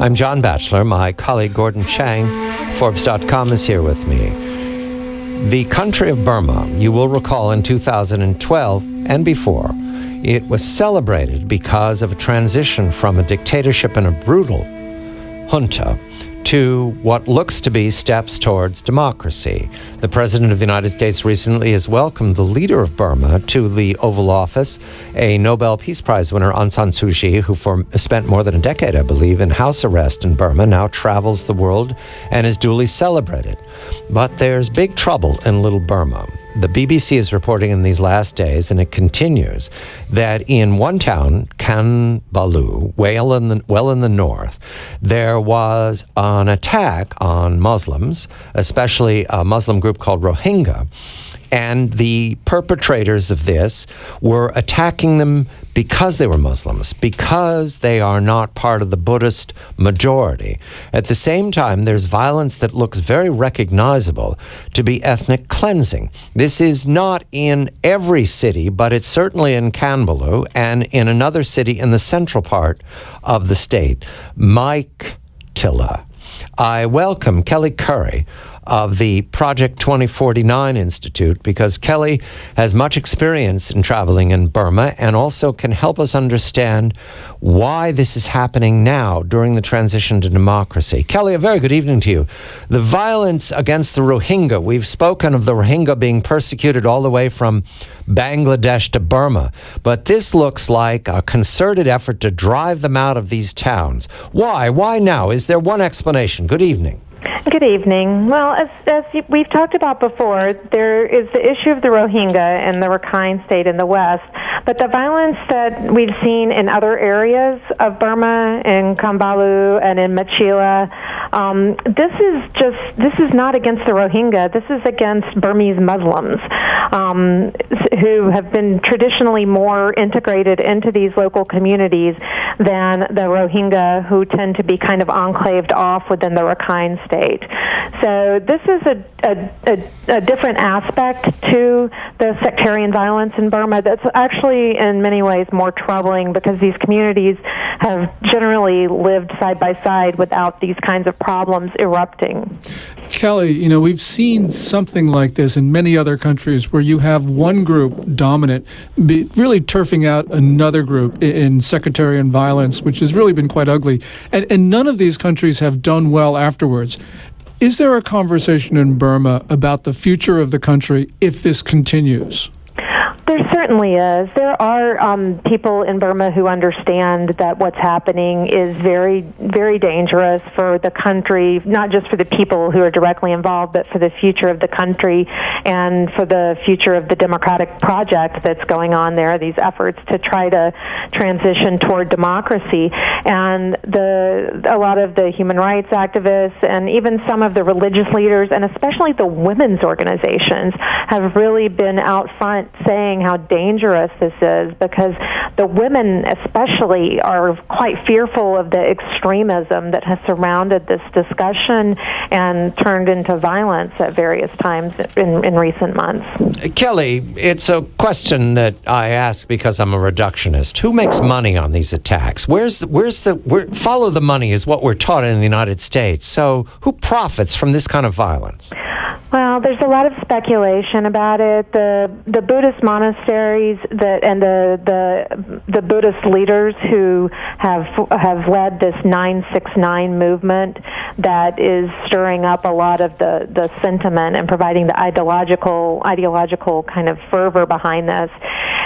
I'm John Batchelor. My colleague Gordon Chang, Forbes.com, is here with me. The country of Burma, you will recall in 2012 and before, it was celebrated because of a transition from a dictatorship and a brutal junta to what looks to be steps towards democracy. The President of the United States recently has welcomed the leader of Burma to the Oval Office, a Nobel Peace Prize winner, Aung San Suu Kyi, who spent more than a decade, I believe, in house arrest in Burma, now travels the world and is duly celebrated. But there's big trouble in Little Burma. The BBC is reporting in these last days, and it continues, that in one town, Kanbalu, well in the north, there was an attack on Muslims, especially a Muslim group called Rohingya, and the perpetrators of this were attacking them because they were Muslims, because they are not part of the Buddhist majority. At the same time, there's violence that looks very recognizable to be ethnic cleansing. This is not in every city, but it's certainly in Kanbalu and in another city in the central part of the state, Mike Tilla. I welcome Kelley Currie of the Project 2049 Institute, because Kelley has much experience in traveling in Burma and also can help us understand why this is happening now during the transition to democracy. Kelley, a very good evening to you. The violence against the Rohingya, we've spoken of the Rohingya being persecuted all the way from Bangladesh to Burma, but this looks like a concerted effort to drive them out of these towns. Why? Why now? Is there one explanation? Good evening. Good evening. Well, as we've talked about before, there is the issue of the Rohingya and the Rakhine State in the west, but the violence that we've seen in other areas of Burma, in Kambalu and in Machila, this is not against the Rohingya. This is against Burmese Muslims who have been traditionally more integrated into these local communities than the Rohingya, who tend to be kind of enclaved off within the Rakhine State. So this is a different aspect to the sectarian violence in Burma that's actually in many ways more troubling, because these communities have generally lived side by side without these kinds of problems erupting. Kelley, we've seen something like this in many other countries where you have one group dominant really turfing out another group in sectarian violence, which has really been quite ugly. And none of these countries have done well afterwards. Is there a conversation in Burma about the future of the country if this continues? There certainly is. There are people in Burma who understand that what's happening is very, very dangerous for the country, not just for the people who are directly involved, but for the future of the country and for the future of the democratic project that's going on there, these efforts to try to transition toward democracy. And a lot of the human rights activists and even some of the religious leaders, and especially the women's organizations, have really been out front saying how dangerous this is, because the women especially are quite fearful of the extremism that has surrounded this discussion and turned into violence at various times in recent months. Kelley, it's a question that I ask because I'm a reductionist. Who makes money on these attacks? Follow the money is what we're taught in the United States. So who profits from this kind of violence? Well, there's a lot of speculation about it. The Buddhist monasteries and the Buddhist leaders who have led this 969 movement that is stirring up a lot of the sentiment and providing the ideological kind of fervor behind this.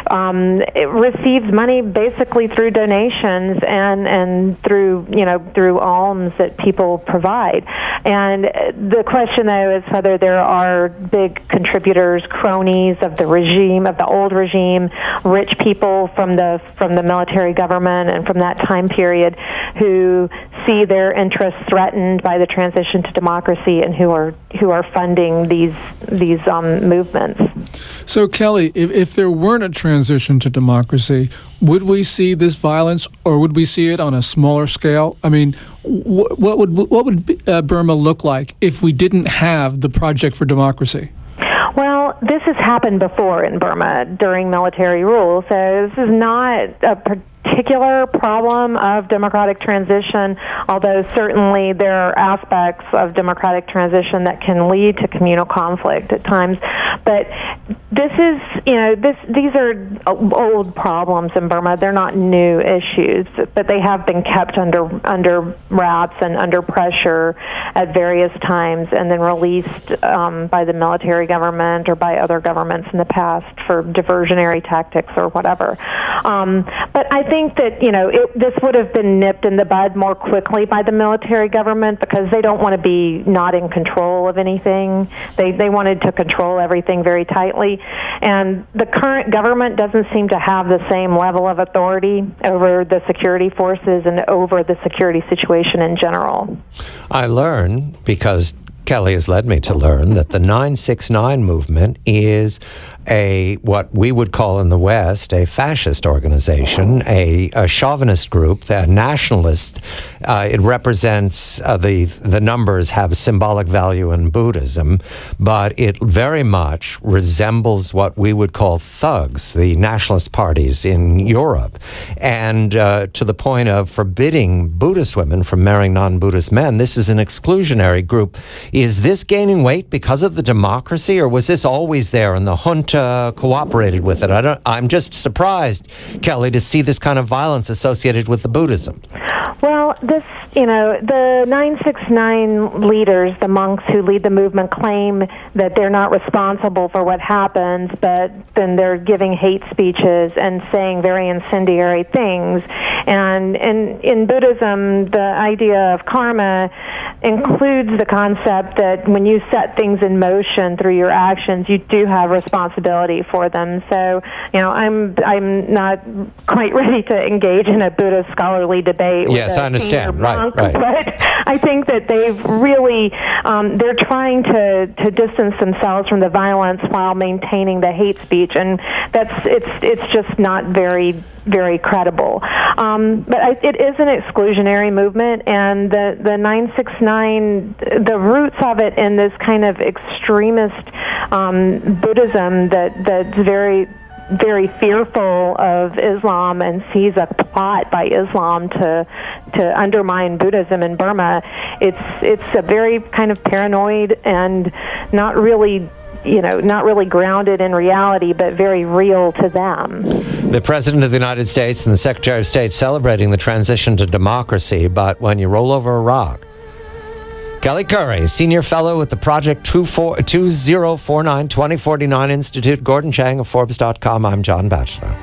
It receives money basically through donations and through alms that people provide. And the question, though, is whether there are big contributors, cronies of the regime, of the old regime, rich people from the military government and from that time period who see their interests threatened by the transition to democracy and who are funding these movements. So, Kelley, if there weren't a transition to democracy, would we see this violence, or would we see it on a smaller scale? I mean, what would Burma look like if we didn't have the Project for Democracy? Well, this has happened before in Burma during military rule, so this is not a particular problem of democratic transition, although certainly there are aspects of democratic transition that can lead to communal conflict at times. But this is, these are old problems in Burma. They're not new issues, but they have been kept under wraps and under pressure at various times, and then released by the military government or by other governments in the past for diversionary tactics or whatever. But I think that this would have been nipped in the bud more quickly by the military government, because they don't want to be not in control of anything. They wanted to control everything very tightly, and the current government doesn't seem to have the same level of authority over the security forces and over the security situation in general. I learn, because Kelley has led me to learn, that the 969 movement is what we would call in the West a fascist organization, a chauvinist group, a nationalist. It represents, the numbers have symbolic value in Buddhism, but it very much resembles what we would call thugs, the nationalist parties in Europe, and to the point of forbidding Buddhist women from marrying non-Buddhist men. This is an exclusionary group. Is this gaining weight because of the democracy, or was this always there and the junta cooperated with it? I'm just surprised, Kelley, to see this kind of violence associated with the Buddhism. Well, the 969 leaders, the monks who lead the movement, claim that they're not responsible for what happens, but then they're giving hate speeches and saying very incendiary things. And in Buddhism, the idea of karma includes the concept that when you set things in motion through your actions, you do have responsibility for them. So, I'm not quite ready to engage in a Buddhist scholarly debate. Yes, I understand. Right. But I think that they've really they're trying to distance themselves from the violence while maintaining the hate speech, and it's just not very, very credible. But it is an exclusionary movement, and the 969, the roots of it in this kind of extremist Buddhism that's very, very fearful of Islam and sees a plot by Islam to undermine Buddhism in Burma. It's a very kind of paranoid and not really grounded in reality, but very real to them. The President of the United States and the Secretary of State celebrating the transition to democracy, but when you roll over a rock. Kelley Currie, Senior Fellow at the Project 2049 2049 Institute. Gordon Chang of Forbes.com. I'm John Batchelor.